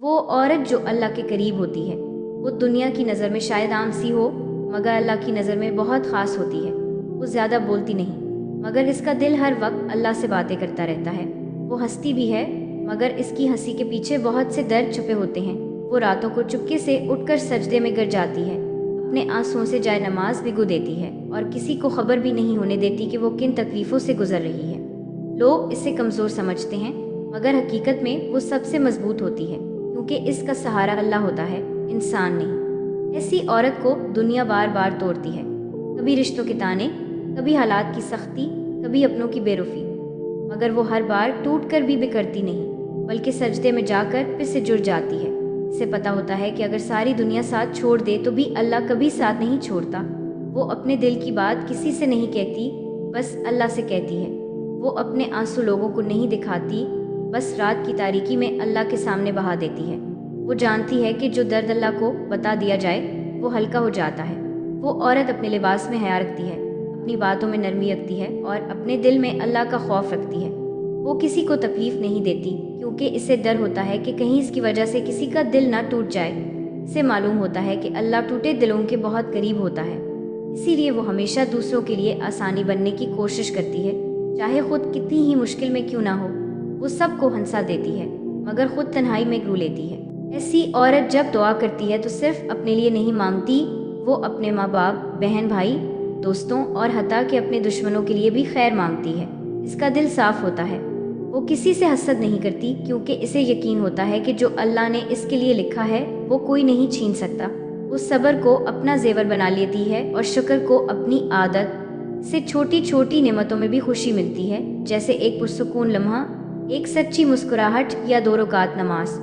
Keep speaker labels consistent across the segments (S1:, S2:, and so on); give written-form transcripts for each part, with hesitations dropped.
S1: وہ عورت جو اللہ کے قریب ہوتی ہے وہ دنیا کی نظر میں شاید عام سی ہو مگر اللہ کی نظر میں بہت خاص ہوتی ہے۔ وہ زیادہ بولتی نہیں مگر اس کا دل ہر وقت اللہ سے باتیں کرتا رہتا ہے۔ وہ ہنستی بھی ہے مگر اس کی ہنسی کے پیچھے بہت سے درد چھپے ہوتے ہیں۔ وہ راتوں کو چپکے سے اٹھ کر سجدے میں گر جاتی ہے، اپنے آنسوؤں سے جائے نماز بھگو دیتی ہے اور کسی کو خبر بھی نہیں ہونے دیتی کہ وہ کن تکلیفوں سے گزر رہی ہے۔ لوگ اسے کمزور سمجھتے ہیں مگر حقیقت میں وہ سب سے مضبوط ہوتی ہے، کیونکہ اس کا سہارا اللہ ہوتا ہے، انسان نہیں۔ ایسی عورت کو دنیا بار بار توڑتی ہے، کبھی رشتوں کے تانے، کبھی حالات کی سختی، کبھی اپنوں کی بے رفی، مگر وہ ہر بار ٹوٹ کر بھی بکھرتی نہیں بلکہ سجدے میں جا کر پھر سے جڑ جاتی ہے۔ اسے پتہ ہوتا ہے کہ اگر ساری دنیا ساتھ چھوڑ دے تو بھی اللہ کبھی ساتھ نہیں چھوڑتا۔ وہ اپنے دل کی بات کسی سے نہیں کہتی، بس اللہ سے کہتی ہے۔ وہ اپنے آنسو لوگوں کو نہیں دکھاتی، بس رات کی تاریکی میں اللہ کے سامنے بہا دیتی ہے۔ وہ جانتی ہے کہ جو درد اللہ کو بتا دیا جائے وہ ہلکا ہو جاتا ہے۔ وہ عورت اپنے لباس میں حیا رکھتی ہے، اپنی باتوں میں نرمی رکھتی ہے اور اپنے دل میں اللہ کا خوف رکھتی ہے۔ وہ کسی کو تکلیف نہیں دیتی کیونکہ اسے ڈر ہوتا ہے کہ کہیں اس کی وجہ سے کسی کا دل نہ ٹوٹ جائے۔ اسے معلوم ہوتا ہے کہ اللہ ٹوٹے دلوں کے بہت قریب ہوتا ہے، اسی لیے وہ ہمیشہ دوسروں کے لیے آسانی بننے کی کوشش کرتی ہے، چاہے خود کتنی ہی مشکل میں کیوں نہ ہو۔ وہ سب کو ہنسا دیتی ہے مگر خود تنہائی میں گرو لیتی ہے۔ ایسی عورت جب دعا کرتی ہے تو صرف اپنے لیے نہیں مانگتی، وہ اپنے ماں باپ، بہن بھائی، دوستوں اور حتیٰ کہ اپنے دشمنوں کے لیے بھی خیر مانگتی ہے۔ اس کا دل صاف ہوتا ہے، وہ کسی سے حسد نہیں کرتی کیونکہ اسے یقین ہوتا ہے کہ جو اللہ نے اس کے لیے لکھا ہے وہ کوئی نہیں چھین سکتا۔ وہ صبر کو اپنا زیور بنا لیتی ہے اور شکر کو اپنی عادت سے۔ چھوٹی چھوٹی نعمتوں میں بھی خوشی ملتی ہے، جیسے ایک پرسکون لمحہ، ایک سچی مسکراہٹ یا 2 رکعت نماز۔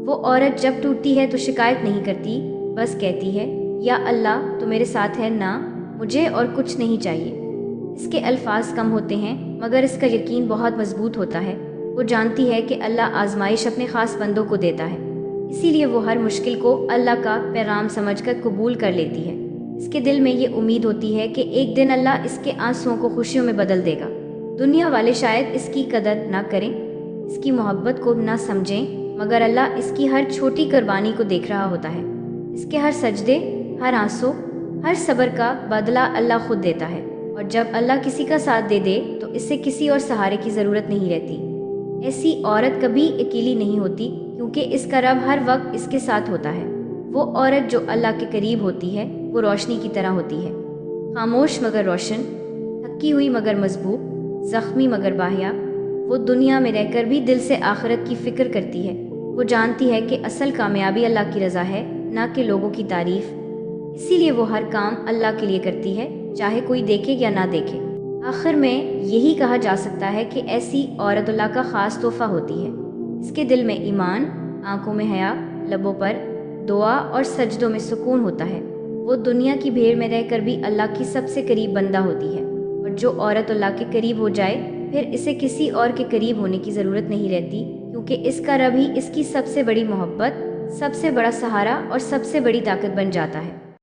S1: وہ عورت جب ٹوٹتی ہے تو شکایت نہیں کرتی، بس کہتی ہے، یا اللہ تو میرے ساتھ ہے نا، مجھے اور کچھ نہیں چاہیے۔ اس کے الفاظ کم ہوتے ہیں مگر اس کا یقین بہت مضبوط ہوتا ہے۔ وہ جانتی ہے کہ اللہ آزمائش اپنے خاص بندوں کو دیتا ہے، اسی لیے وہ ہر مشکل کو اللہ کا پیغام سمجھ کر قبول کر لیتی ہے۔ اس کے دل میں یہ امید ہوتی ہے کہ ایک دن اللہ اس کے آنسوؤں کو خوشیوں میں بدل دے گا۔ دنیا والے شاید اس کی قدر نہ کریں، اس کی محبت کو نہ سمجھیں، مگر اللہ اس کی ہر چھوٹی قربانی کو دیکھ رہا ہوتا ہے۔ اس کے ہر سجدے، ہر آنسو، ہر صبر کا بدلہ اللہ خود دیتا ہے، اور جب اللہ کسی کا ساتھ دے دے تو اسے کسی اور سہارے کی ضرورت نہیں رہتی۔ ایسی عورت کبھی اکیلی نہیں ہوتی کیونکہ اس کا رب ہر وقت اس کے ساتھ ہوتا ہے۔ وہ عورت جو اللہ کے قریب ہوتی ہے وہ روشنی کی طرح ہوتی ہے، خاموش مگر روشن، تھکی ہوئی مگر مضبوط، زخمی مگر باحیا۔ وہ دنیا میں رہ کر بھی دل سے آخرت کی فکر کرتی ہے۔ وہ جانتی ہے کہ اصل کامیابی اللہ کی رضا ہے، نہ کہ لوگوں کی تعریف، اسی لیے وہ ہر کام اللہ کے لیے کرتی ہے، چاہے کوئی دیکھے یا نہ دیکھے۔ آخر میں یہی کہا جا سکتا ہے کہ ایسی عورت اللہ کا خاص تحفہ ہوتی ہے۔ اس کے دل میں ایمان، آنکھوں میں حیا، لبوں پر دعا اور سجدوں میں سکون ہوتا ہے۔ وہ دنیا کی بھیڑ میں رہ کر بھی اللہ کی سب سے قریب بندہ ہوتی ہے، اور جو عورت اللہ کے قریب ہو جائے پھر اسے کسی اور کے قریب ہونے کی ضرورت نہیں رہتی، کیونکہ اس کا رب ہی اس کی سب سے بڑی محبت، سب سے بڑا سہارا اور سب سے بڑی طاقت بن جاتا ہے۔